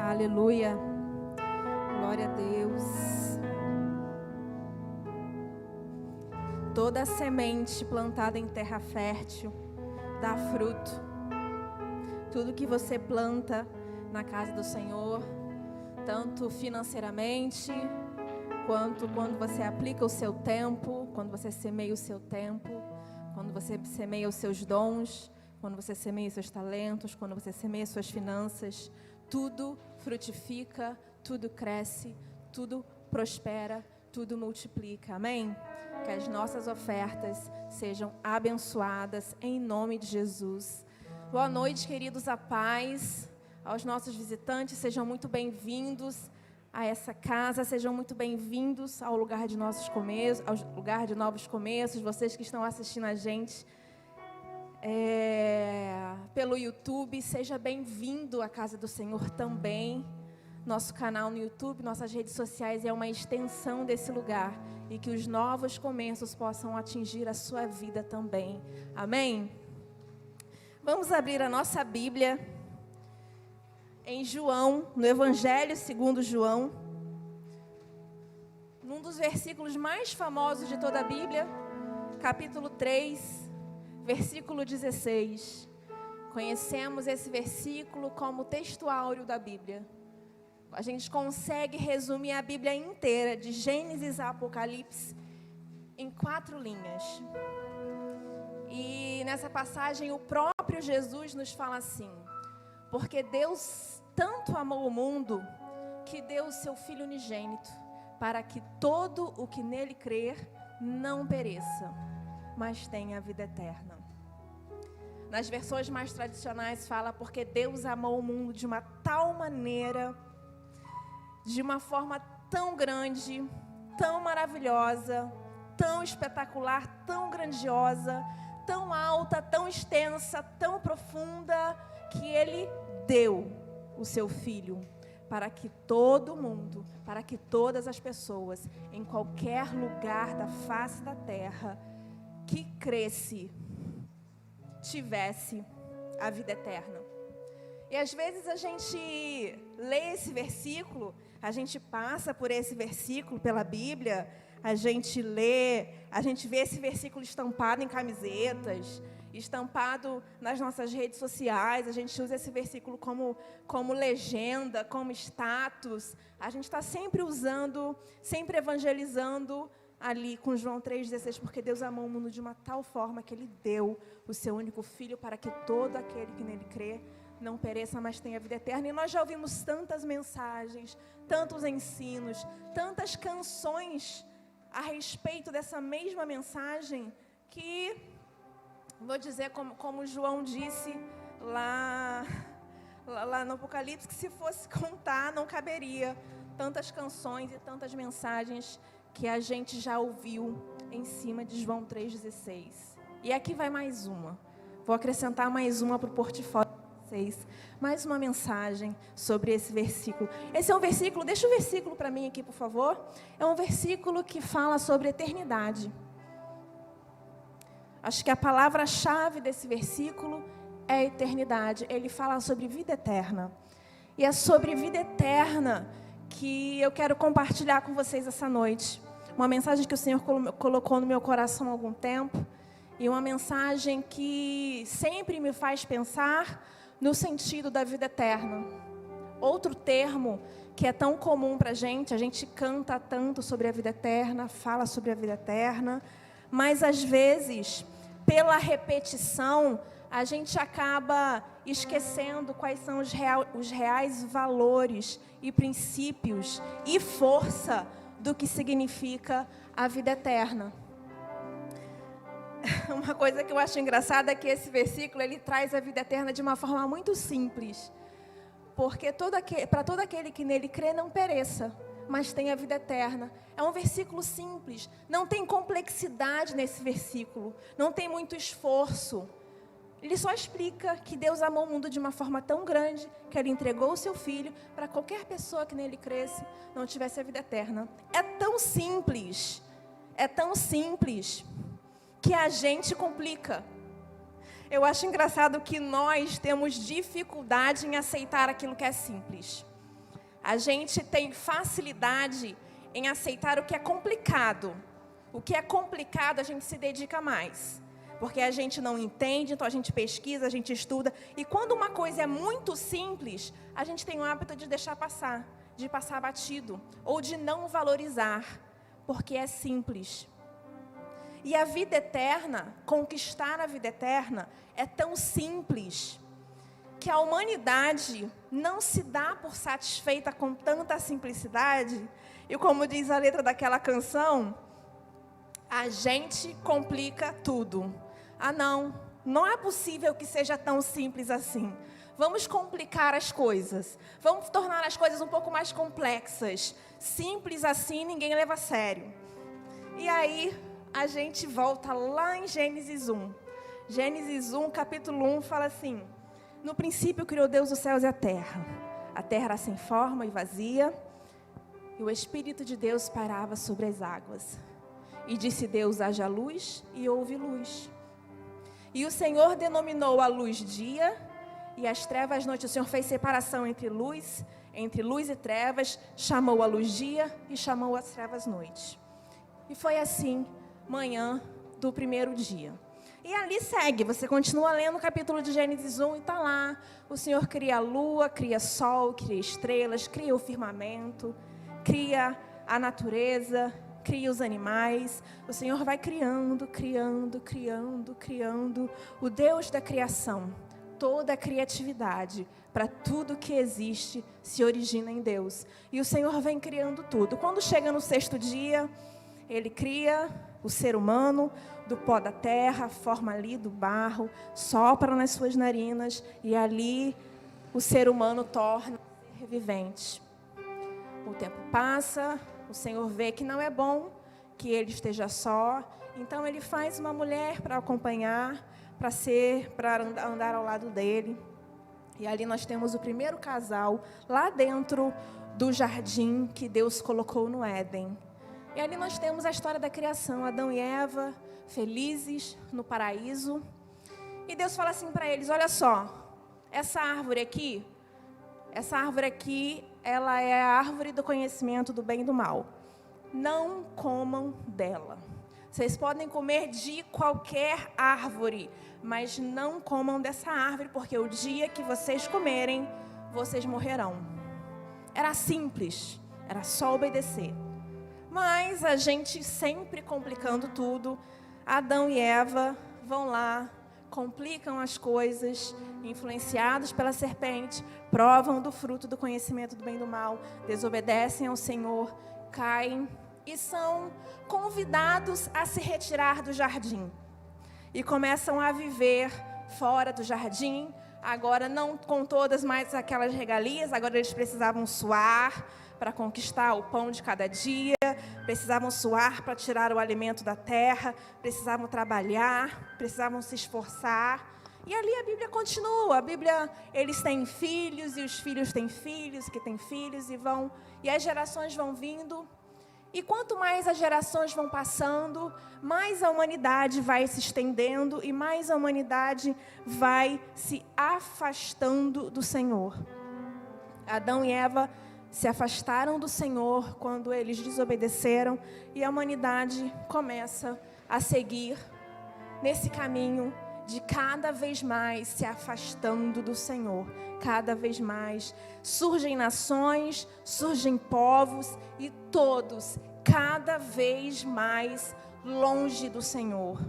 Aleluia. Glória a Deus. Toda semente plantada em terra fértil dá fruto. Tudo que você planta na casa do Senhor, tanto financeiramente, quanto quando você aplica o seu tempo, quando você semeia o seu tempo, quando você semeia os seus dons, quando você semeia os seus talentos, quando você semeia as suas finanças, tudo frutifica, tudo cresce, tudo prospera, tudo multiplica. Amém? Que as nossas ofertas sejam abençoadas em nome de Jesus. Boa noite, queridos, a paz. Aos nossos visitantes, sejam muito bem-vindos a essa casa, sejam muito bem-vindos ao lugar de nossos começos, ao lugar de novos começos. Vocês que estão assistindo a gente pelo YouTube, seja bem-vindo à casa do Senhor também. Nosso canal no YouTube, nossas redes sociais é uma extensão desse lugar, e que os novos começos possam atingir a sua vida também. Amém? Vamos abrir a nossa Bíblia em João, no Evangelho segundo João, num dos versículos mais famosos de toda a Bíblia, capítulo 3, versículo 16. Conhecemos esse versículo como texto áureo da Bíblia. A gente consegue resumir a Bíblia inteira, de Gênesis a Apocalipse, em 4 linhas. E nessa passagem o próprio Jesus nos fala assim: porque Deus tanto amou o mundo, que deu o seu Filho unigênito, para que todo o que nele crer não pereça, mas tenha a vida eterna. Nas versões mais tradicionais fala: porque Deus amou o mundo de uma tal maneira, de uma forma tão grande, tão maravilhosa, tão espetacular, tão grandiosa, tão alta, tão extensa, tão profunda, que Ele deu o seu Filho, para que todo mundo, para que todas as pessoas, em qualquer lugar da face da terra, que cresce, tivesse a vida eterna. E às vezes a gente lê esse versículo, a gente passa por esse versículo pela Bíblia, a gente lê, a gente vê esse versículo estampado em camisetas, estampado nas nossas redes sociais, a gente usa esse versículo como legenda, como status. A gente está sempre usando, sempre evangelizando ali com João 3,16, porque Deus amou o mundo de uma tal forma que Ele deu o seu único Filho, para que todo aquele que nele crê não pereça, mas tenha vida eterna. E nós já ouvimos tantas mensagens, tantos ensinos, tantas canções a respeito dessa mesma mensagem, que, vou dizer como João disse lá no Apocalipse, que se fosse contar não caberia tantas canções e tantas mensagens que a gente já ouviu em cima de João 3,16. E aqui vai mais uma. Vou acrescentar mais uma para o portfólio de vocês. Mais uma mensagem sobre esse versículo. Esse é um versículo, deixa o versículo para mim aqui, por favor. É um versículo que fala sobre eternidade. Acho que a palavra-chave desse versículo é eternidade. Ele fala sobre vida eterna. E é sobre vida eterna que eu quero compartilhar com vocês essa noite. Uma mensagem que o Senhor colocou no meu coração há algum tempo. E uma mensagem que sempre me faz pensar no sentido da vida eterna. Outro termo que é tão comum para a gente canta tanto sobre a vida eterna, fala sobre a vida eterna, mas às vezes, pela repetição, a gente acaba esquecendo quais são os reais valores e princípios e força do que significa a vida eterna. Uma coisa que eu acho engraçada é que esse versículo, ele traz a vida eterna de uma forma muito simples. Porque para todo aquele que nele crê não pereça, mas tenha vida eterna. É um versículo simples, não tem complexidade nesse versículo, não tem muito esforço. Ele só explica que Deus amou o mundo de uma forma tão grande que Ele entregou o seu Filho para qualquer pessoa que nele cresce não tivesse a vida eterna. É tão simples que a gente complica. Eu acho engraçado que nós temos dificuldade em aceitar aquilo que é simples. A gente tem facilidade em aceitar o que é complicado. O que é complicado, a gente se dedica mais. Porque a gente não entende, então a gente pesquisa, a gente estuda. E quando uma coisa é muito simples, a gente tem o hábito de deixar passar, de passar batido, ou de não valorizar, porque é simples. E a vida eterna, conquistar a vida eterna, é tão simples, que a humanidade não se dá por satisfeita com tanta simplicidade. E como diz a letra daquela canção, a gente complica tudo. Ah, não é possível que seja tão simples assim. Vamos complicar as coisas. Vamos tornar as coisas um pouco mais complexas. Simples assim, ninguém leva a sério. E aí, a gente volta lá em Gênesis 1. Gênesis 1, capítulo 1, fala assim: no princípio criou Deus os céus e a terra. A terra era sem forma e vazia, e o Espírito de Deus pairava sobre as águas. E disse Deus: haja luz, e houve luz. E o Senhor denominou a luz dia, e as trevas noite. O Senhor fez separação entre luz e trevas, chamou a luz dia e chamou as trevas noite. E foi assim, manhã do primeiro dia. E ali segue, você continua lendo o capítulo de Gênesis 1 e está lá. O Senhor cria a lua, cria sol, cria estrelas, cria o firmamento, cria a natureza, cria os animais. O Senhor vai criando, criando, criando, criando. O Deus da criação, toda a criatividade para tudo que existe se origina em Deus. E o Senhor vem criando tudo. Quando chega no sexto dia, Ele cria o ser humano do pó da terra, forma ali do barro, sopra nas suas narinas e ali o ser humano torna ser vivente. O tempo passa, o Senhor vê que não é bom que ele esteja só, então Ele faz uma mulher para acompanhar, para andar ao lado dele. E ali nós temos o primeiro casal lá dentro do jardim que Deus colocou no Éden. E ali nós temos a história da criação, Adão e Eva, felizes no paraíso. E Deus fala assim para eles: olha só, essa árvore aqui, ela é a árvore do conhecimento do bem e do mal. Não comam dela. Vocês podem comer de qualquer árvore, mas não comam dessa árvore, porque o dia que vocês comerem, vocês morrerão. Era simples, era só obedecer. Mas a gente sempre complicando tudo. Adão e Eva vão lá, complicam as coisas, influenciados pela serpente, provam do fruto do conhecimento do bem e do mal, desobedecem ao Senhor, caem e são convidados a se retirar do jardim. E começam a viver fora do jardim, agora não com todas mais aquelas regalias, agora eles precisavam suar para conquistar o pão de cada dia, precisavam suar para tirar o alimento da terra, precisavam trabalhar, precisavam se esforçar. E ali a Bíblia continua, eles têm filhos, e os filhos têm filhos, que têm filhos, e as gerações vão vindo. E quanto mais as gerações vão passando, mais a humanidade vai se estendendo, e mais a humanidade vai se afastando do Senhor. Adão e Eva se afastaram do Senhor quando eles desobedeceram, e a humanidade começa a seguir nesse caminho de cada vez mais se afastando do Senhor. Cada vez mais surgem nações, surgem povos, e todos cada vez mais longe do Senhor.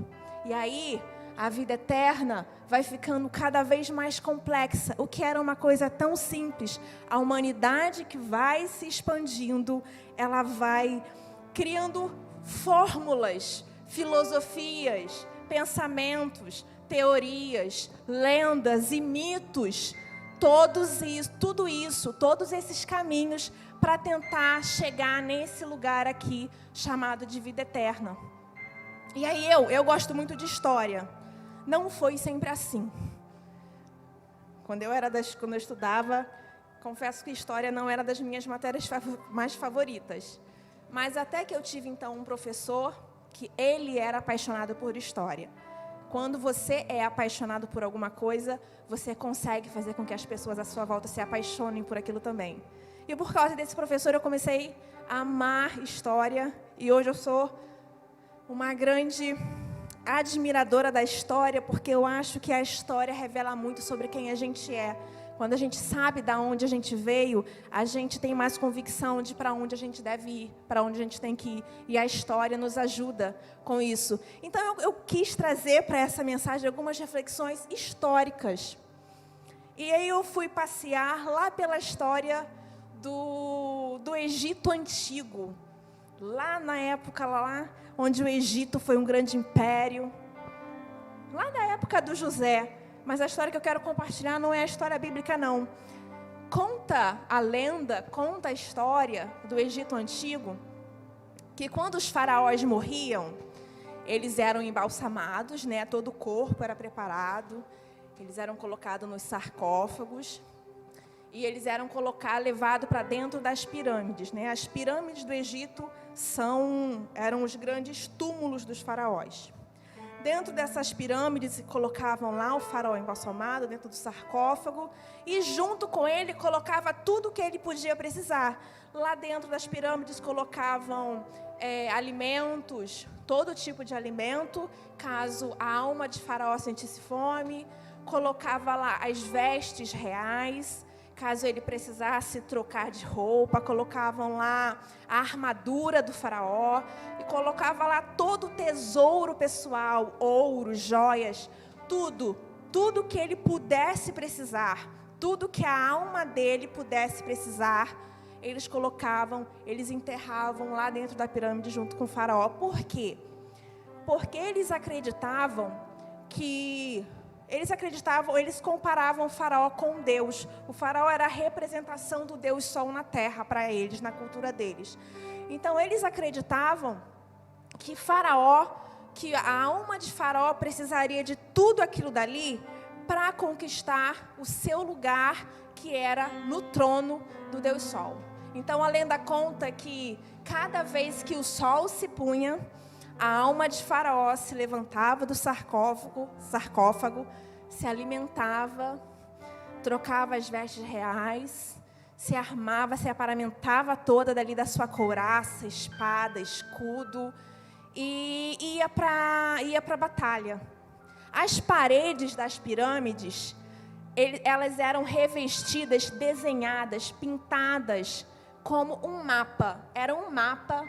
E aí a vida eterna vai ficando cada vez mais complexa. O que era uma coisa tão simples, a humanidade que vai se expandindo, ela vai criando fórmulas, filosofias, pensamentos, teorias, lendas e mitos, todos esses caminhos para tentar chegar nesse lugar aqui chamado de vida eterna. E aí eu gosto muito de história. Não foi sempre assim. Quando eu estudava, confesso que história não era das minhas matérias mais favoritas. Mas até que eu tive então um professor que ele era apaixonado por história. Quando você é apaixonado por alguma coisa, você consegue fazer com que as pessoas à sua volta se apaixonem por aquilo também. E por causa desse professor, eu comecei a amar história. E hoje eu sou uma grande admiradora da história, porque eu acho que a história revela muito sobre quem a gente é. Quando a gente sabe de onde a gente veio, a gente tem mais convicção de para onde a gente deve ir, para onde a gente tem que ir. E a história nos ajuda com isso. Então, eu quis trazer para essa mensagem algumas reflexões históricas. E aí eu fui passear lá pela história do Egito Antigo. Lá na época, lá onde o Egito foi um grande império. Lá na época do José. Mas a história que eu quero compartilhar não é a história bíblica, não. Conta a lenda, conta a história do Egito Antigo, que quando os faraós morriam, eles eram embalsamados, né? Todo o corpo era preparado, eles eram colocados nos sarcófagos, e eles eram levados para dentro das pirâmides, né? As pirâmides do Egito eram os grandes túmulos dos faraós. Dentro dessas pirâmides, colocavam lá o faraó embalsamado, dentro do sarcófago, e junto com ele, colocava tudo o que ele podia precisar. Lá dentro das pirâmides, colocavam alimentos, todo tipo de alimento, caso a alma de faraó sentisse fome. Colocava lá as vestes reais, caso ele precisasse trocar de roupa. Colocavam lá a armadura do faraó e colocava lá todo o tesouro pessoal, ouro, joias, tudo que ele pudesse precisar, tudo que a alma dele pudesse precisar, eles enterravam lá dentro da pirâmide junto com o faraó. Por quê? Porque eles comparavam o faraó com Deus. O faraó era a representação do Deus Sol na terra para eles, na cultura deles. Então, eles acreditavam que a alma de faraó precisaria de tudo aquilo dali para conquistar o seu lugar, que era no trono do Deus Sol. Então, a lenda conta que cada vez que o sol se punha, a alma de faraó se levantava do sarcófago, se alimentava, trocava as vestes reais, se armava, se aparamentava toda dali da sua couraça, espada, escudo, e ia para a batalha. As paredes das pirâmides, elas eram revestidas, desenhadas, pintadas como um mapa. Era um mapa,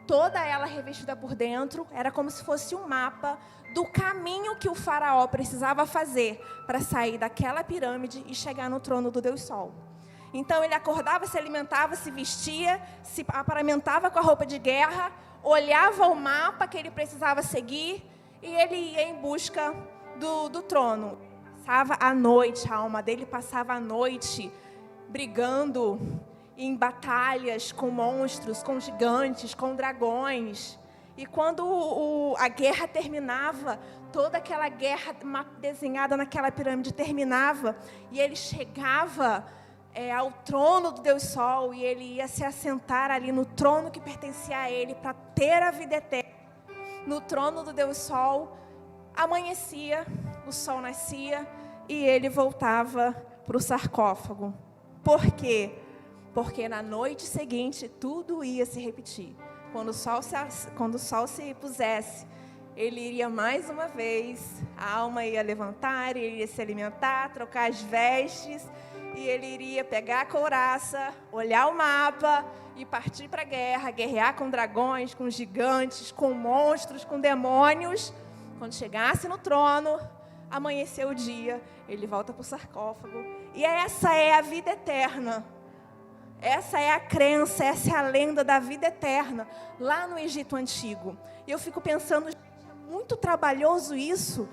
toda ela revestida por dentro, era como se fosse um mapa do caminho que o faraó precisava fazer para sair daquela pirâmide e chegar no trono do Deus Sol. Então ele acordava, se alimentava, se vestia, se aparamentava com a roupa de guerra, olhava o mapa que ele precisava seguir e ele ia em busca do trono. Passava a noite, a alma dele passava a noite brigando em batalhas com monstros, com gigantes, com dragões. E quando a guerra terminava, toda aquela guerra desenhada naquela pirâmide terminava, e ele chegava ao trono do Deus Sol, e ele ia se assentar ali no trono que pertencia a ele, para ter a vida eterna. No trono do Deus Sol, amanhecia, o sol nascia, e ele voltava para o sarcófago. Por quê? Porque na noite seguinte, tudo ia se repetir. Quando o sol se pusesse, ele iria mais uma vez, a alma ia levantar, ele iria se alimentar, trocar as vestes, e ele iria pegar a couraça, olhar o mapa e partir para a guerra, guerrear com dragões, com gigantes, com monstros, com demônios. Quando chegasse no trono, amanheceu o dia, ele volta para o sarcófago. E essa é a vida eterna. Essa é a crença, essa é a lenda da vida eterna, lá no Egito Antigo. E eu fico pensando, é muito trabalhoso isso.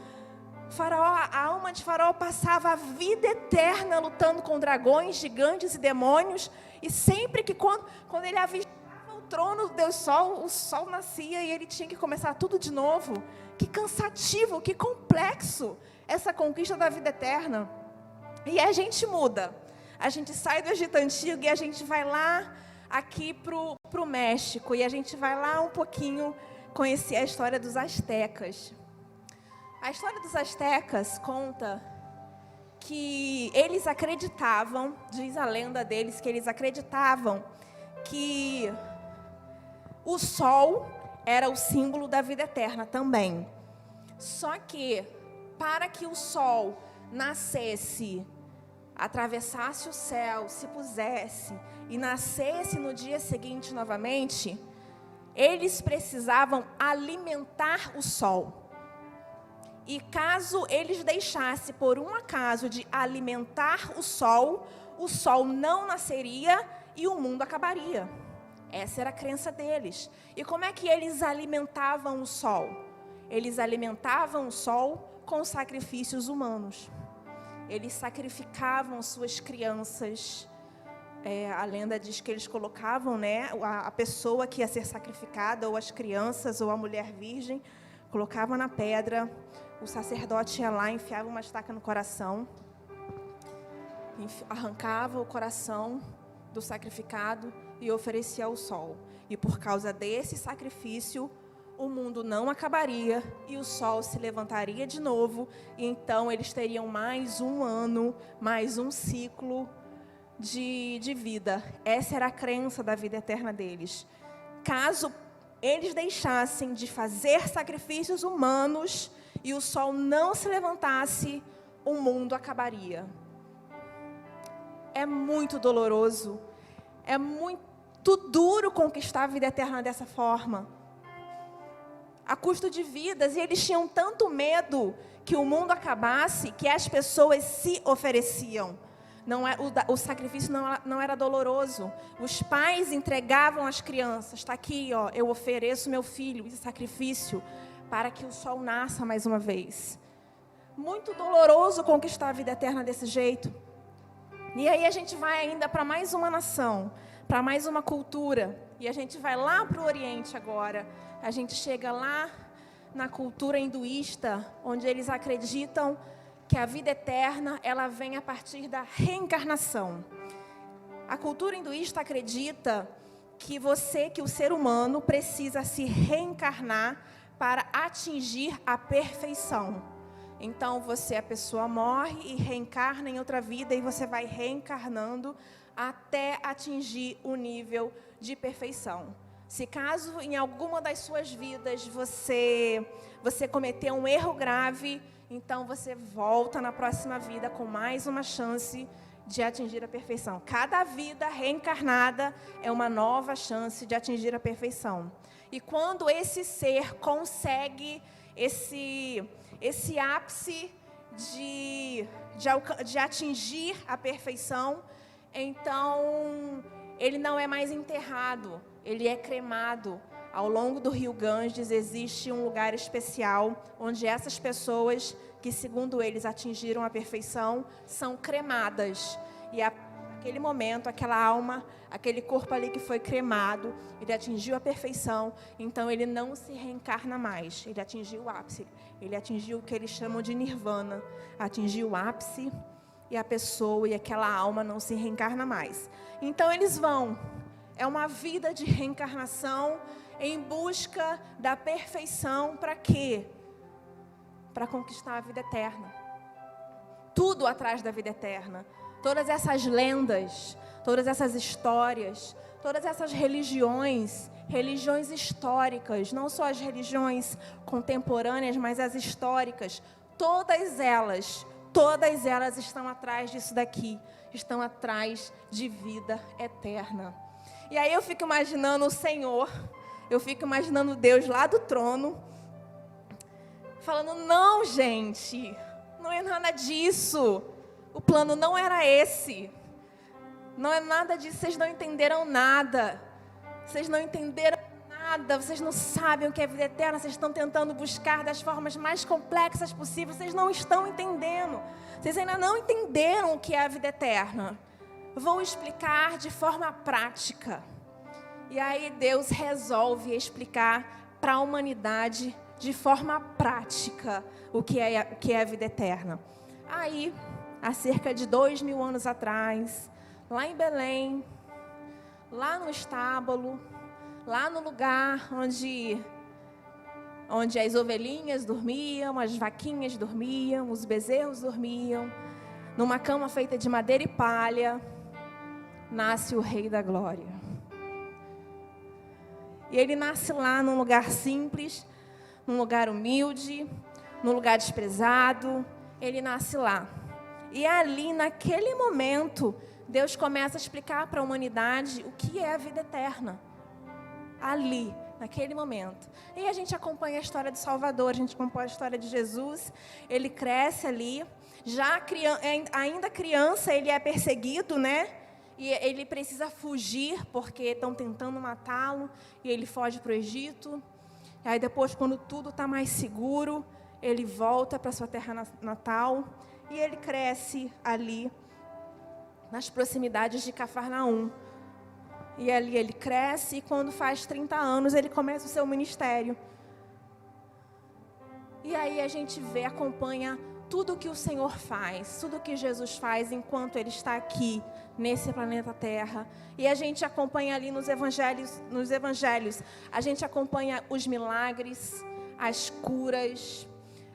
A alma de faraó passava a vida eterna lutando com dragões, gigantes e demônios. E sempre que quando ele avistava o trono do Deus Sol, o sol nascia e ele tinha que começar tudo de novo. Que cansativo, que complexo essa conquista da vida eterna. E a gente muda. A gente sai do Egito Antigo e a gente vai lá aqui para o México. E a gente vai lá um pouquinho conhecer a história dos astecas. A história dos astecas conta que eles acreditavam, diz a lenda deles, que eles acreditavam que o sol era o símbolo da vida eterna também. Só que, para que o sol nascesse, atravessasse o céu, se pusesse e nascesse no dia seguinte novamente, eles precisavam alimentar o sol. E caso eles deixassem por um acaso de alimentar o sol não nasceria e o mundo acabaria. Essa era a crença deles. E como é que eles alimentavam o sol? Eles alimentavam o sol com sacrifícios humanos. Eles sacrificavam suas crianças. A lenda diz que eles colocavam, a pessoa que ia ser sacrificada, ou as crianças, ou a mulher virgem, colocavam na pedra. O sacerdote ia lá, enfiava uma estaca no coração, arrancava o coração do sacrificado e oferecia ao sol. E por causa desse sacrifício, o mundo não acabaria e o sol se levantaria de novo. E então eles teriam mais um ano, mais um ciclo de vida. Essa era a crença da vida eterna deles. Caso eles deixassem de fazer sacrifícios humanos e o sol não se levantasse, o mundo acabaria. É muito doloroso, é muito duro conquistar a vida eterna dessa forma, a custo de vidas. E eles tinham tanto medo que o mundo acabasse, que as pessoas se ofereciam. O sacrifício não era doloroso. Os pais entregavam as crianças. Está aqui, eu ofereço meu filho em sacrifício para que o sol nasça mais uma vez. Muito doloroso conquistar a vida eterna desse jeito. E aí a gente vai ainda para mais uma nação, para mais uma cultura. E a gente vai lá para o Oriente agora. A gente chega lá na cultura hinduísta, onde eles acreditam que a vida eterna, ela vem a partir da reencarnação. A cultura hinduísta acredita que o ser humano precisa se reencarnar para atingir a perfeição. Então, a pessoa morre e reencarna em outra vida, e você vai reencarnando até atingir o nível de perfeição. Se caso em alguma das suas vidas você cometeu um erro grave, então você volta na próxima vida com mais uma chance de atingir a perfeição. Cada vida reencarnada é uma nova chance de atingir a perfeição. E quando esse ser consegue esse ápice de atingir a perfeição, então ele não é mais enterrado, ele é cremado. Ao longo do rio Ganges existe um lugar especial onde essas pessoas que, segundo eles, atingiram a perfeição, são cremadas. E naquele momento, aquela alma, aquele corpo ali que foi cremado, ele atingiu a perfeição, então ele não se reencarna mais. Ele atingiu o ápice, ele atingiu o que eles chamam de nirvana. Atingiu o ápice e a pessoa e aquela alma não se reencarna mais. Então eles vão. É uma vida de reencarnação em busca da perfeição. Para quê? Para conquistar a vida eterna. Tudo atrás da vida eterna. Todas essas lendas, todas essas histórias, todas essas religiões históricas, não só as religiões contemporâneas, mas as históricas, todas elas estão atrás disso daqui, estão atrás de vida eterna. E aí eu fico imaginando o Senhor, eu fico imaginando Deus lá do trono, falando: não, gente, não é nada disso, o plano não era esse, não é nada disso, vocês não entenderam nada, vocês não sabem o que é vida eterna, vocês estão tentando buscar das formas mais complexas possíveis, vocês não estão entendendo, vocês ainda não entenderam o que é a vida eterna. Vou explicar de forma prática. E aí Deus resolve explicar para a humanidade de forma prática o que é a vida eterna. Aí, há cerca de 2000 anos atrás, lá em Belém, lá no estábulo, lá no lugar onde onde as ovelhinhas dormiam, as vaquinhas dormiam, os bezerros dormiam, numa cama feita de madeira e palha, nasce o Rei da Glória. E ele nasce lá num lugar simples, num lugar humilde, num lugar desprezado. Ele nasce lá. E ali, naquele momento, Deus começa a explicar para a humanidade o que é a vida eterna. Ali, naquele momento. E a gente acompanha a história do Salvador, a gente acompanha a história de Jesus. Ele cresce ali. Ainda criança, ele é perseguido, né? E ele precisa fugir, porque estão tentando matá-lo. E ele foge para o Egito. E aí depois, quando tudo está mais seguro, ele volta para sua terra natal. E ele cresce ali, nas proximidades de Cafarnaum. E ali ele cresce, e quando faz 30 anos, ele começa o seu ministério. E aí a gente acompanha tudo que o Senhor faz, tudo que Jesus faz enquanto Ele está aqui, nesse planeta Terra. E a gente acompanha ali nos evangelhos, a gente acompanha os milagres, as curas,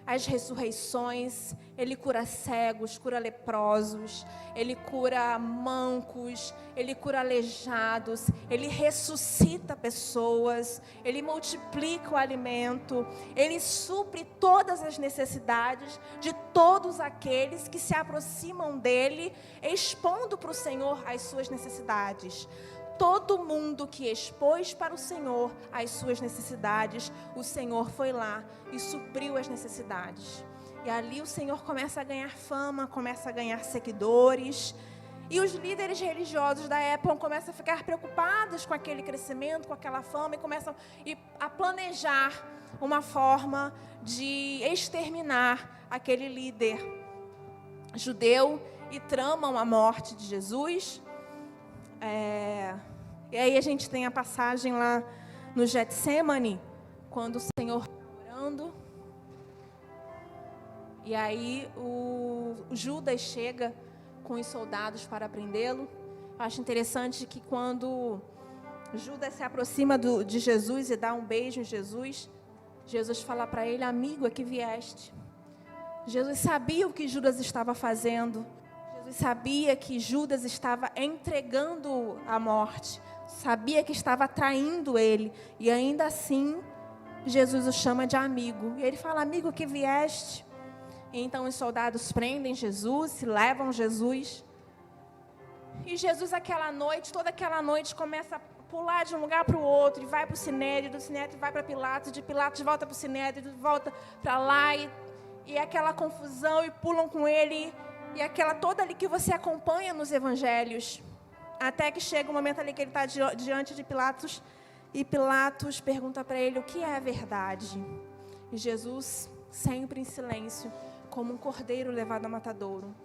as ressurreições. Ele cura cegos, cura leprosos, Ele cura mancos, Ele cura aleijados, Ele ressuscita pessoas, Ele multiplica o alimento, Ele supre todas as necessidades de todos aqueles que se aproximam dEle, expondo para o Senhor as suas necessidades. Todo mundo que expôs para o Senhor as suas necessidades, o Senhor foi lá e supriu as necessidades. E ali o Senhor começa a ganhar fama, começa a ganhar seguidores. E os líderes religiosos da época começam a ficar preocupados com aquele crescimento, com aquela fama, e começam a planejar uma forma de exterminar aquele líder judeu e tramam a morte de Jesus. E aí a gente tem a passagem lá no Getsêmani, quando o Senhor está orando. E aí o Judas chega com os soldados para prendê-lo. Eu acho interessante que quando Judas se aproxima de Jesus e dá um beijo em Jesus, Jesus fala para ele: amigo, é que vieste. Jesus sabia o que Judas estava fazendo. Jesus sabia que Judas estava entregando a morte. Sabia que estava traindo ele. E ainda assim, Jesus o chama de amigo. E ele fala: amigo, que vieste. E então os soldados prendem Jesus, levam Jesus. E Jesus aquela noite, toda aquela noite, começa a pular de um lugar para o outro. E vai para o Sinédrio, do Sinédrio vai para Pilatos, de Pilatos volta para o Sinédrio, volta para lá. E aquela confusão, e pulam com ele. E aquela toda ali que você acompanha nos evangelhos. Até que chega o momento ali que ele está diante de Pilatos. E Pilatos pergunta para ele: o que é a verdade? E Jesus, sempre em silêncio, como um cordeiro levado a matadouro.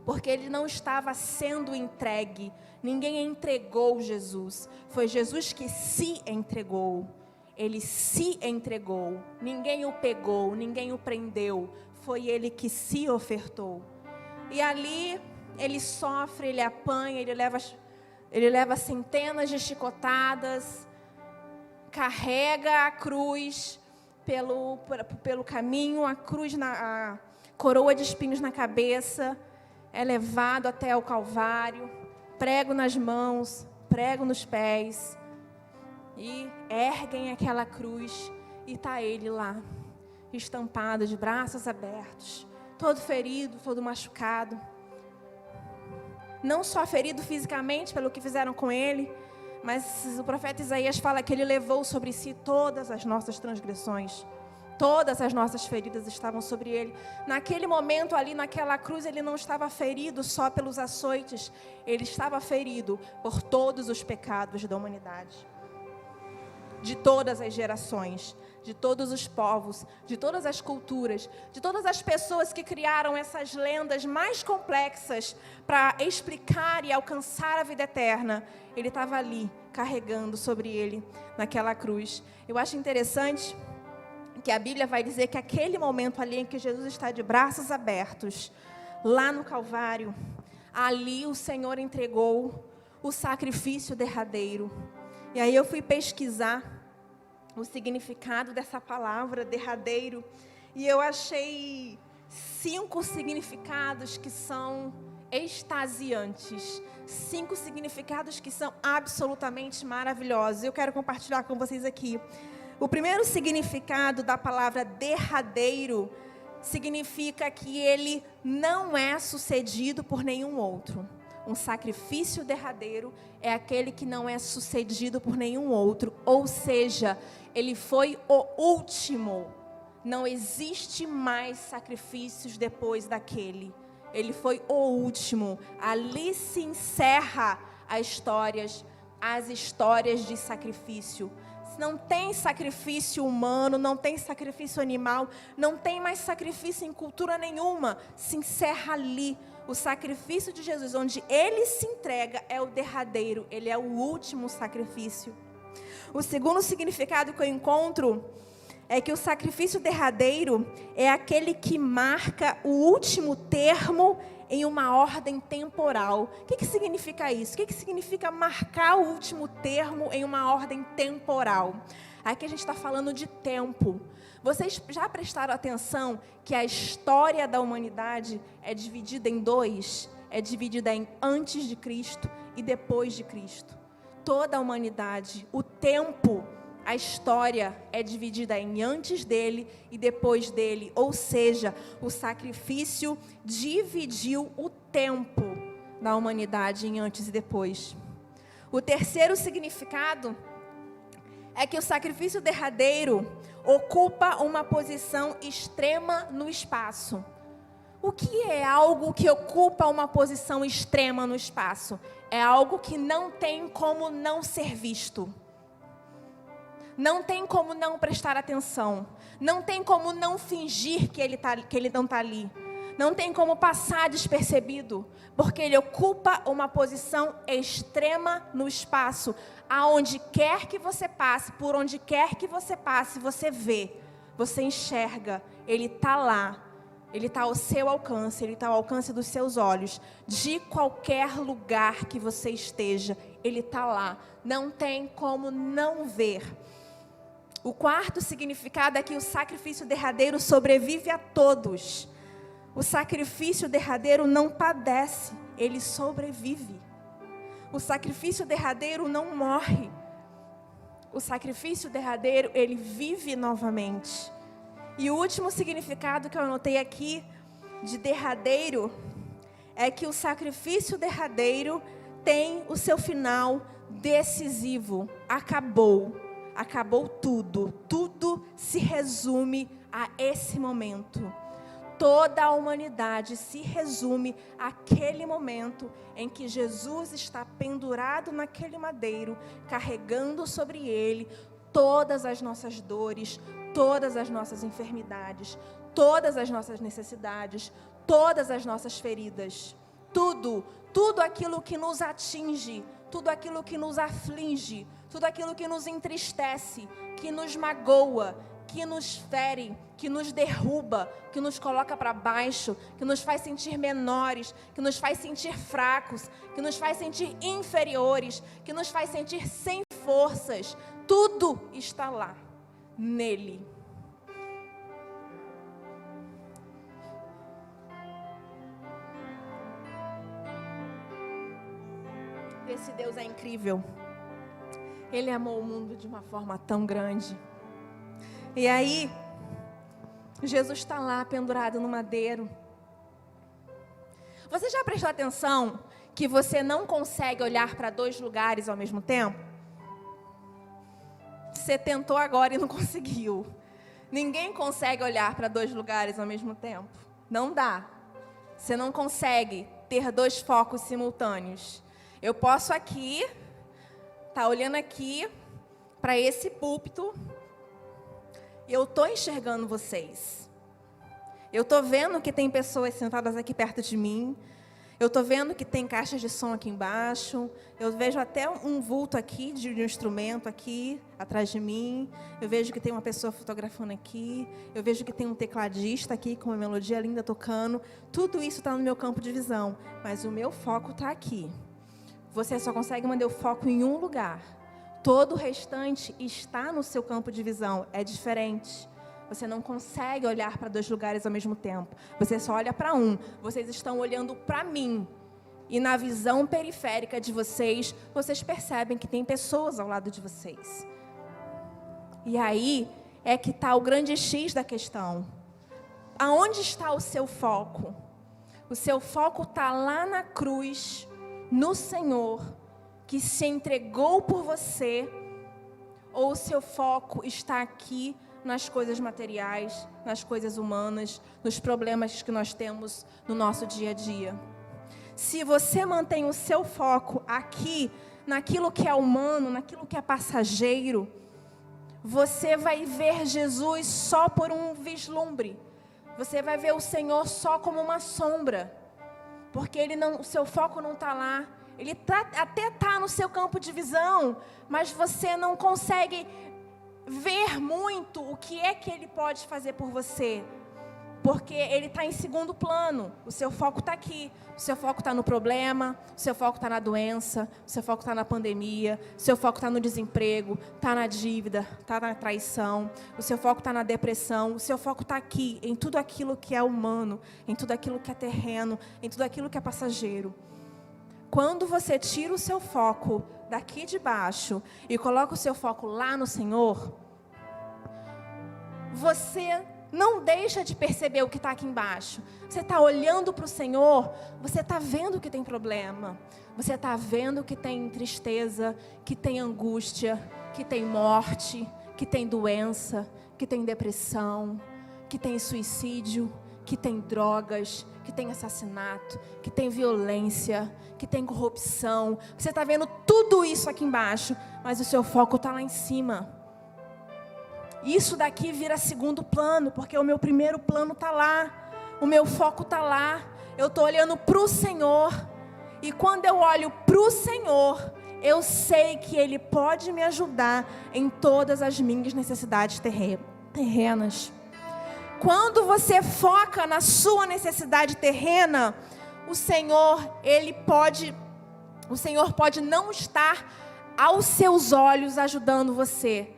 Porque ele não estava sendo entregue. Ninguém entregou Jesus. Foi Jesus que se entregou. Ele se entregou. Ninguém o pegou, ninguém o prendeu. Foi ele que se ofertou. E ali ele sofre, ele apanha, ele leva centenas de chicotadas, carrega a cruz pelo caminho, a cruz, a coroa de espinhos na cabeça, é levado até o Calvário, prego nas mãos, prego nos pés, e erguem aquela cruz, e está ele lá, estampado, de braços abertos, todo ferido, todo machucado. Não só ferido fisicamente pelo que fizeram com ele, mas o profeta Isaías fala que ele levou sobre si todas as nossas transgressões. Todas as nossas feridas estavam sobre ele. Naquele momento ali, naquela cruz, ele não estava ferido só pelos açoites. Ele estava ferido por todos os pecados da humanidade. De todas as gerações, de todos os povos, de todas as culturas, de todas as pessoas que criaram essas lendas mais complexas para explicar e alcançar a vida eterna. Ele estava ali, carregando sobre ele, naquela cruz. Eu acho interessante que a Bíblia vai dizer que aquele momento ali em que Jesus está de braços abertos, lá no Calvário, ali o Senhor entregou o sacrifício derradeiro. E aí eu fui pesquisar o significado dessa palavra derradeiro, e eu achei 5 significados que são extasiantes, 5 significados que são absolutamente maravilhosos. Eu quero compartilhar com vocês aqui. O primeiro significado da palavra derradeiro significa que ele não é sucedido por nenhum outro. Um sacrifício derradeiro é aquele que não é sucedido por nenhum outro, ou seja, ele foi o último. Não existe mais sacrifícios depois daquele. Ele foi o último. Ali se encerra as histórias de sacrifício. Não tem sacrifício humano, não tem sacrifício animal, não tem mais sacrifício em cultura nenhuma. Se encerra ali. O sacrifício de Jesus, onde ele se entrega, é o derradeiro. Ele é o último sacrifício. O segundo significado que eu encontro é que o sacrifício derradeiro é aquele que marca o último termo em uma ordem temporal. O que significa isso? O que significa marcar o último termo em uma ordem temporal? Aqui a gente está falando de tempo. Vocês já prestaram atenção que a história da humanidade é dividida em 2? É dividida em antes de Cristo e depois de Cristo. Toda a humanidade, o tempo, a história é dividida em antes dele e depois dele. Ou seja, o sacrifício dividiu o tempo da humanidade em antes e depois. O terceiro significado é que o sacrifício derradeiro ocupa uma posição extrema no espaço. O que é algo que ocupa uma posição extrema no espaço? É algo que não tem como não ser visto. Não tem como não prestar atenção. Não tem como não fingir que ele não está ali. Não tem como passar despercebido, porque ele ocupa uma posição extrema no espaço. Aonde quer que você passe, por onde quer que você passe, você vê, você enxerga, ele está lá. Ele está ao seu alcance, ele está ao alcance dos seus olhos. De qualquer lugar que você esteja, ele está lá. Não tem como não ver. O quarto significado é que o sacrifício derradeiro sobrevive a todos. O sacrifício derradeiro não padece, ele sobrevive. O sacrifício derradeiro não morre. O sacrifício derradeiro, ele vive novamente. E o último significado que eu anotei aqui, de derradeiro, é que o sacrifício derradeiro tem o seu final decisivo. Acabou. Acabou tudo. Tudo se resume a esse momento. Toda a humanidade se resume àquele momento em que Jesus está pendurado naquele madeiro, carregando sobre ele todas as nossas dores, todas as nossas enfermidades, todas as nossas necessidades, todas as nossas feridas. Tudo aquilo que nos atinge, tudo aquilo que nos aflige, tudo aquilo que nos entristece, que nos magoa, que nos fere, que nos derruba, que nos coloca para baixo, que nos faz sentir menores, que nos faz sentir fracos, que nos faz sentir inferiores, que nos faz sentir sem forças. Tudo está lá, nele. Esse Deus é incrível. Ele amou o mundo de uma forma tão grande. E aí, Jesus está lá pendurado no madeiro. Você já prestou atenção que você não consegue olhar para 2 lugares ao mesmo tempo? Você tentou agora e não conseguiu. Ninguém consegue olhar para 2 lugares ao mesmo tempo. Não dá. Você não consegue ter 2 focos simultâneos. Eu posso aqui, tá olhando aqui para esse púlpito. Eu estou enxergando vocês. Eu estou vendo que tem pessoas sentadas aqui perto de mim. Eu estou vendo que tem caixas de som aqui embaixo. Eu vejo até um vulto aqui de um instrumento aqui atrás de mim. Eu vejo que tem uma pessoa fotografando aqui. Eu vejo que tem um tecladista aqui com uma melodia linda tocando. Tudo isso está no meu campo de visão. Mas o meu foco está aqui. Você só consegue manter o foco em um lugar. Todo o restante está no seu campo de visão. É diferente. Você não consegue olhar para 2 lugares ao mesmo tempo. Você só olha para um. Vocês estão olhando para mim. E na visão periférica de vocês, vocês percebem que tem pessoas ao lado de vocês. E aí é que está o grande X da questão. Aonde está o seu foco? O seu foco está lá na cruz, no Senhor, que se entregou por você, ou o seu foco está aqui nas coisas materiais, nas coisas humanas, nos problemas que nós temos no nosso dia a dia? Se você mantém o seu foco aqui, naquilo que é humano, naquilo que é passageiro, você vai ver Jesus só por um vislumbre. Você vai ver o Senhor só como uma sombra. Porque o seu foco não está lá. Ele até está no seu campo de visão, mas você não consegue ver muito o que é que Ele pode fazer por você. Porque Ele está em segundo plano. O seu foco está aqui. O seu foco está no problema. O seu foco está na doença. O seu foco está na pandemia. O seu foco está no desemprego. Está na dívida. Está na traição. O seu foco está na depressão. O seu foco está aqui, em tudo aquilo que é humano. Em tudo aquilo que é terreno. Em tudo aquilo que é passageiro. Quando você tira o seu foco daqui de baixo e coloca o seu foco lá no Senhor, você não deixa de perceber o que está aqui embaixo. Você está olhando para o Senhor, você está vendo que tem problema. Você está vendo que tem tristeza, que tem angústia, que tem morte, que tem doença, que tem depressão, que tem suicídio, que tem drogas, que tem assassinato, que tem violência, que tem corrupção. Você está vendo tudo isso aqui embaixo, mas o seu foco está lá em cima. Isso daqui vira segundo plano, porque o meu primeiro plano está lá, o meu foco está lá, eu estou olhando para o Senhor, e quando eu olho para o Senhor, eu sei que Ele pode me ajudar em todas as minhas necessidades terrenas. Quando você foca na sua necessidade terrena, o Senhor pode não estar aos seus olhos ajudando você.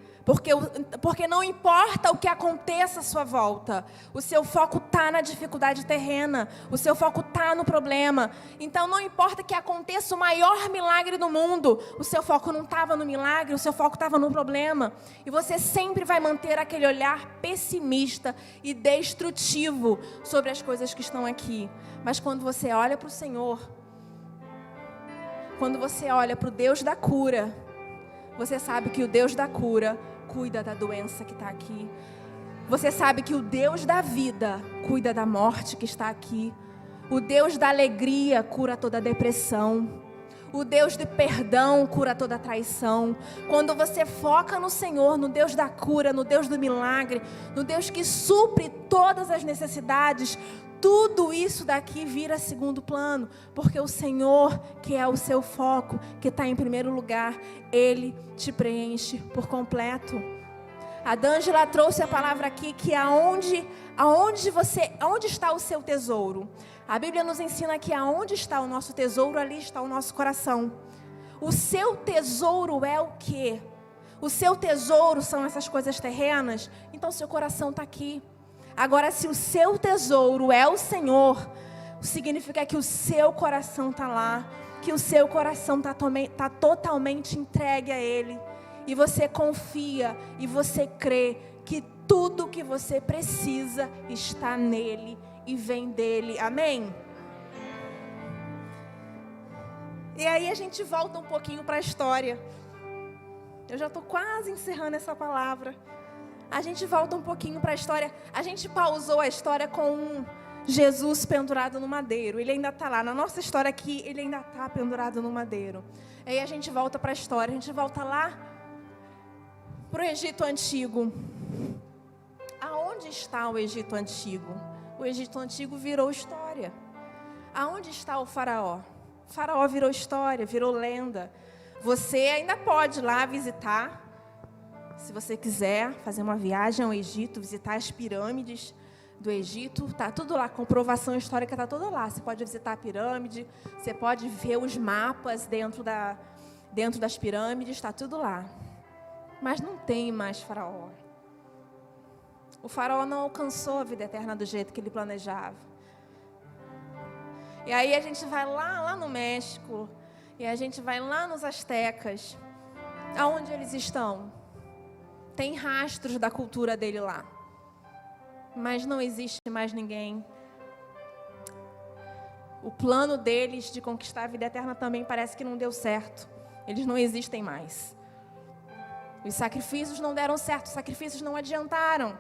Porque não importa o que aconteça à sua volta, o seu foco está na dificuldade terrena, o seu foco está no problema. Então não importa que aconteça o maior milagre do mundo, o seu foco não estava no milagre, o seu foco estava no problema. E você sempre vai manter aquele olhar pessimista e destrutivo sobre as coisas que estão aqui. Mas quando você olha para o Senhor, quando você olha para o Deus da cura, você sabe que o Deus da cura cuida da doença que está aqui. Você sabe que o Deus da vida cuida da morte que está aqui. O Deus da alegria cura toda a depressão. O Deus do perdão cura toda a traição. Quando você foca no Senhor, no Deus da cura, no Deus do milagre, no Deus que supre todas as necessidades, tudo isso daqui vira segundo plano, porque o Senhor, que é o seu foco, que está em primeiro lugar, Ele te preenche por completo. A D'Angela trouxe a palavra aqui, que aonde está o seu tesouro? A Bíblia nos ensina que aonde está o nosso tesouro, ali está o nosso coração. O seu tesouro é o quê? O seu tesouro são essas coisas terrenas? Então seu coração está aqui. Agora, se o seu tesouro é o Senhor, significa que o seu coração está lá, que o seu coração está totalmente entregue a Ele. E você confia e você crê que tudo que você precisa está nele e vem dele. Amém? E aí a gente volta um pouquinho para a história. Eu já estou quase encerrando essa palavra. A gente volta um pouquinho para a história. A gente pausou a história com Jesus pendurado no madeiro. Ele ainda está lá. Na nossa história aqui, ele ainda está pendurado no madeiro. Aí a gente volta para a história. A gente volta lá para o Egito Antigo. Aonde está o Egito Antigo? O Egito Antigo virou história. Aonde está o faraó? O faraó virou história, virou lenda. Você ainda pode ir lá visitar. Se você quiser fazer uma viagem ao Egito, visitar as pirâmides do Egito, está tudo lá, comprovação histórica está toda lá. Você pode visitar a pirâmide, você pode ver os mapas dentro Dentro das pirâmides está tudo lá. Mas não tem mais Faraó. O Faraó não alcançou a vida eterna do jeito que ele planejava. E aí a gente vai lá no México, e a gente vai lá nos astecas. Aonde eles estão? Tem rastros da cultura dele lá. Mas não existe mais ninguém. O plano deles de conquistar a vida eterna também parece que não deu certo. Eles não existem mais. Os sacrifícios não deram certo, os sacrifícios não adiantaram,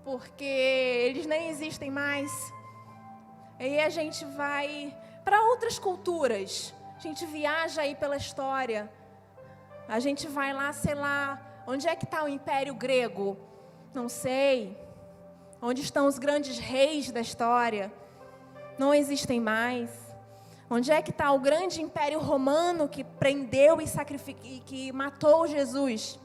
porque eles nem existem mais. Aí a gente vai para outras culturas, a gente viaja aí pela história, a gente vai lá, sei lá, onde é que está o Império Grego? Não sei. Onde estão os grandes reis da história? Não existem mais. Onde é que está o grande Império Romano que prendeu e sacrificou e que matou Jesus?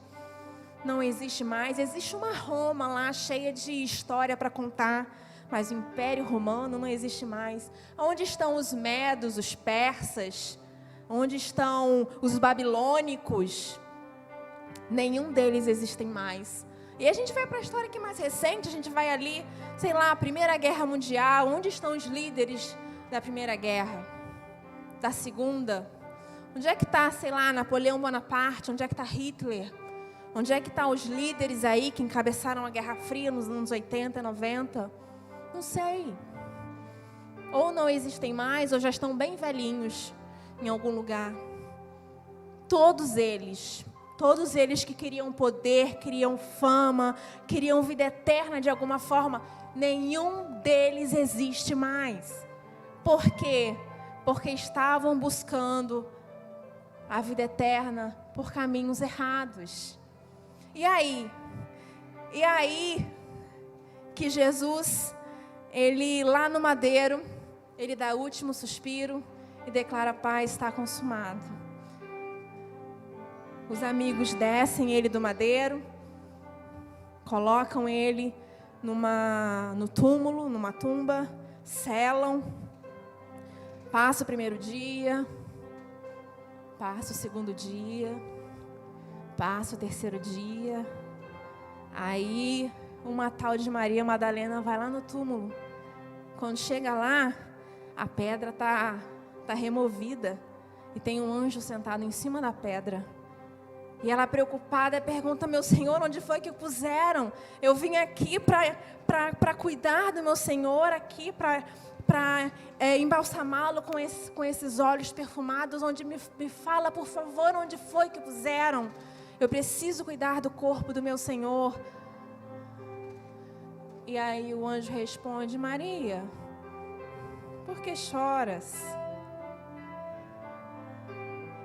Não existe mais. Existe uma Roma lá cheia de história para contar, mas o Império Romano não existe mais. Onde estão os medos, os persas? Onde estão os babilônicos? Nenhum deles existem mais. E a gente vai para a história aqui mais recente, a gente vai ali, sei lá, Primeira Guerra Mundial. Onde estão os líderes da Primeira Guerra? Da Segunda? Onde é que está, sei lá, Napoleão Bonaparte? Onde é que está Hitler? Onde é que estão os líderes aí que encabeçaram a Guerra Fria nos anos 80, 90? Não sei. Ou não existem mais, ou já estão bem velhinhos em algum lugar. Todos eles que queriam poder, queriam fama, queriam vida eterna de alguma forma, nenhum deles existe mais. Por quê? Porque estavam buscando a vida eterna por caminhos errados. E aí que Jesus, ele lá no madeiro, ele dá o último suspiro e declara: Pai, está consumado. Os amigos descem ele do madeiro, colocam ele no túmulo, numa tumba, selam. Passa o primeiro dia, passa o segundo dia, passa o terceiro dia. Aí uma tal de Maria Madalena vai lá no túmulo. Quando chega lá, a pedra está removida e tem um anjo sentado em cima da pedra. E ela, preocupada, pergunta: meu Senhor, onde foi que o puseram? Eu vim aqui para cuidar do meu Senhor, aqui para embalsamá-lo com esses óleos perfumados. Onde me fala, por favor, onde foi que puseram? Eu preciso cuidar do corpo do meu Senhor. E aí o anjo responde: Maria, por que choras?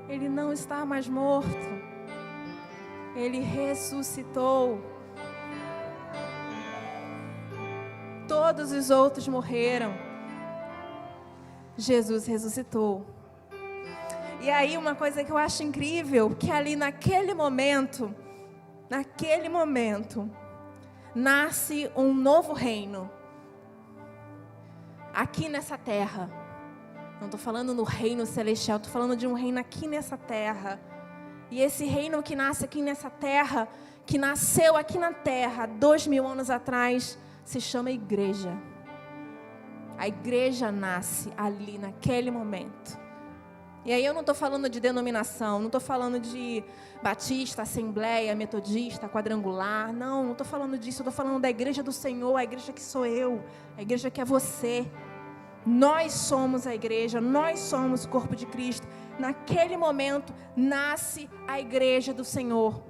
Ele não está mais morto. Ele ressuscitou. Todos os outros morreram. Jesus ressuscitou. E aí uma coisa que eu acho incrível, que ali naquele momento, nasce um novo reino. Aqui nessa terra. Não estou falando no reino celestial, estou falando de um reino aqui nessa terra. E esse reino que nasce aqui nessa terra, que nasceu aqui na terra 2000 anos atrás, se chama igreja. A igreja nasce ali naquele momento. E aí eu não estou falando de denominação, não estou falando de batista, assembleia, metodista, quadrangular. Não estou falando disso, eu estou falando da igreja do Senhor, a igreja que sou eu, a igreja que é você. Nós somos a igreja, nós somos o corpo de Cristo. Naquele momento, nasce a igreja do Senhor.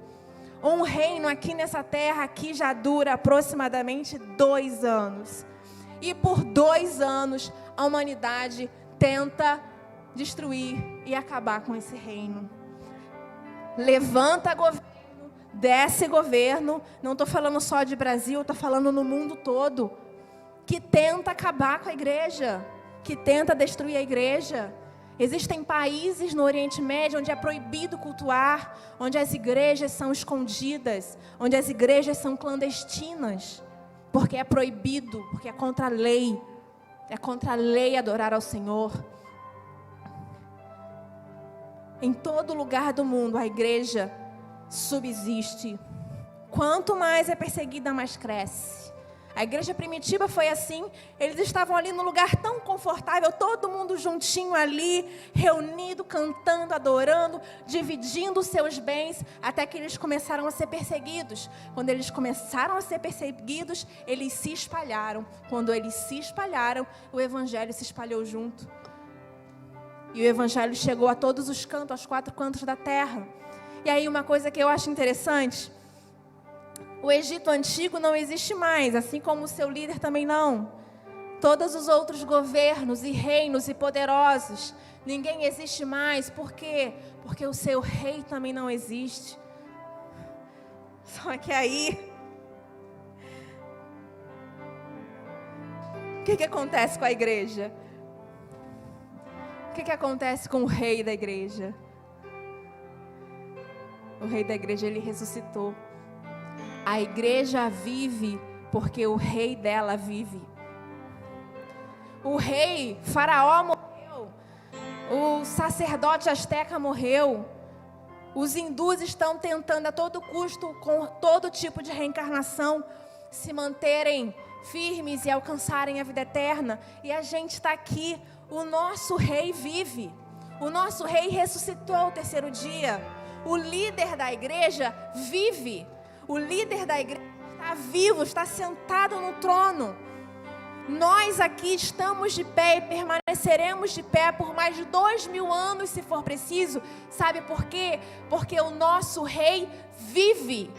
Um reino aqui nessa terra, que já dura aproximadamente 2 anos. E por 2 anos, a humanidade tenta destruir e acabar com esse reino. Levanta governo, desce governo. Não estou falando só de Brasil, estou falando no mundo todo. Que tenta acabar com a igreja, que tenta destruir a igreja. Existem países no Oriente Médio onde é proibido cultuar, onde as igrejas são escondidas, onde as igrejas são clandestinas, porque é proibido, porque é contra a lei. É contra a lei adorar ao Senhor. Em todo lugar do mundo, a igreja subsiste. Quanto mais é perseguida, mais cresce. A igreja primitiva foi assim. Eles estavam ali num lugar tão confortável, todo mundo juntinho ali, reunido, cantando, adorando, dividindo os seus bens, até que eles começaram a ser perseguidos. Quando eles começaram a ser perseguidos, eles se espalharam. Quando eles se espalharam, o evangelho se espalhou junto. E o evangelho chegou a todos os cantos, aos 4 cantos da terra. E aí uma coisa que eu acho interessante: o Egito antigo não existe mais, assim como o seu líder também não. Todos os outros governos e reinos e poderosos, ninguém existe mais. Por quê? Porque o seu rei também não existe. Só que aí, o que acontece com a igreja? O que acontece com o rei da igreja? O rei da igreja, ele ressuscitou. A igreja vive porque o rei dela vive. O rei Faraó morreu. O sacerdote asteca morreu. Os hindus estão tentando a todo custo, com todo tipo de reencarnação, se manterem firmes e alcançarem a vida eterna. E a gente está aqui. O nosso rei vive. O nosso rei ressuscitou ao 3º dia. O líder da igreja vive. O líder da igreja está vivo, está sentado no trono. Nós aqui estamos de pé e permaneceremos de pé por mais de 2000 anos, se for preciso. Sabe por quê? Porque o nosso rei vive.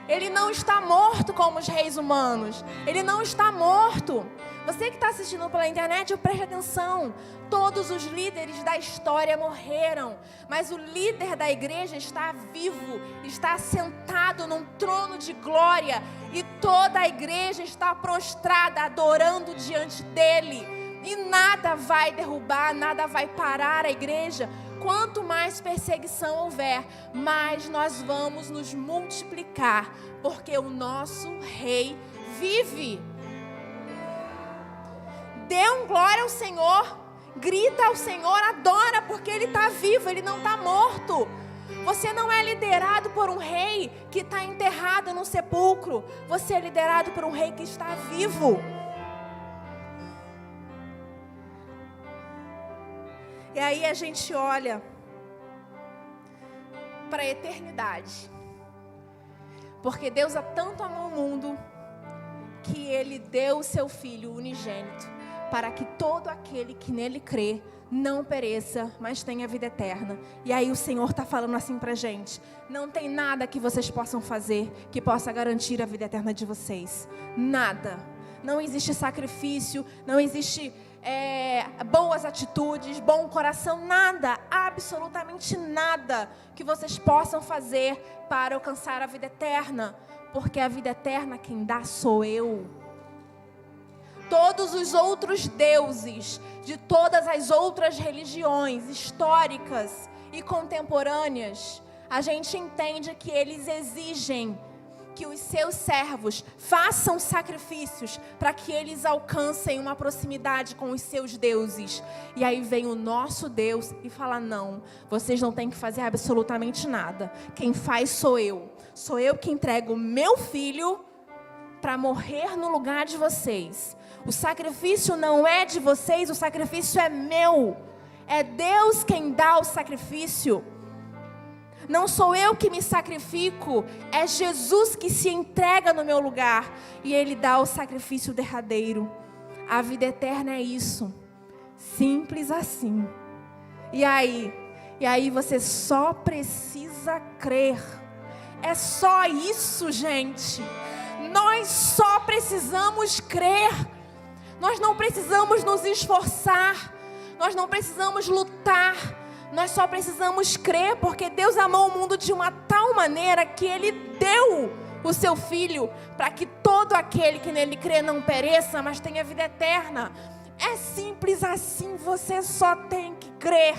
Ele não está morto como os reis humanos. Ele não está morto. Você que está assistindo pela internet, preste atenção. Todos os líderes da história morreram, mas o líder da igreja está vivo, está sentado num trono de glória, e toda a igreja está prostrada, adorando diante dele. E nada vai derrubar, nada vai parar a igreja. Quanto mais perseguição houver, mais nós vamos nos multiplicar, porque o nosso rei vive. Dê um glória ao Senhor, grita ao Senhor, adora, porque Ele está vivo, Ele não está morto. Você não é liderado por um rei que está enterrado num sepulcro. Você é liderado por um rei que está vivo. E aí a gente olha para a eternidade. Porque Deus tanto amou o mundo que Ele deu o seu Filho unigênito, para que todo aquele que nele crê não pereça, mas tenha vida eterna. E aí o Senhor está falando assim para a gente: não tem nada que vocês possam fazer que possa garantir a vida eterna de vocês. Nada. Não existe sacrifício, não existe boas atitudes, bom coração, nada, absolutamente nada que vocês possam fazer para alcançar a vida eterna. Porque a vida eterna quem dá sou eu. Todos os outros deuses de todas as outras religiões históricas e contemporâneas, a gente entende que eles exigem que os seus servos façam sacrifícios para que eles alcancem uma proximidade com os seus deuses. E aí vem o nosso Deus e fala: não, vocês não têm que fazer absolutamente nada. Quem faz sou eu. Sou eu que entrego o meu filho para morrer no lugar de vocês. O sacrifício não é de vocês, o sacrifício é meu. É Deus quem dá o sacrifício. Não sou eu que me sacrifico, é Jesus que se entrega no meu lugar. E Ele dá o sacrifício derradeiro. A vida eterna é isso. Simples assim. E aí você só precisa crer. É só isso, gente. Nós só precisamos crer. Nós não precisamos nos esforçar. Nós não precisamos lutar. Nós só precisamos crer, porque Deus amou o mundo de uma tal maneira que Ele deu o seu Filho, para que todo aquele que nele crê não pereça, mas tenha vida eterna. É simples assim, você só tem que crer.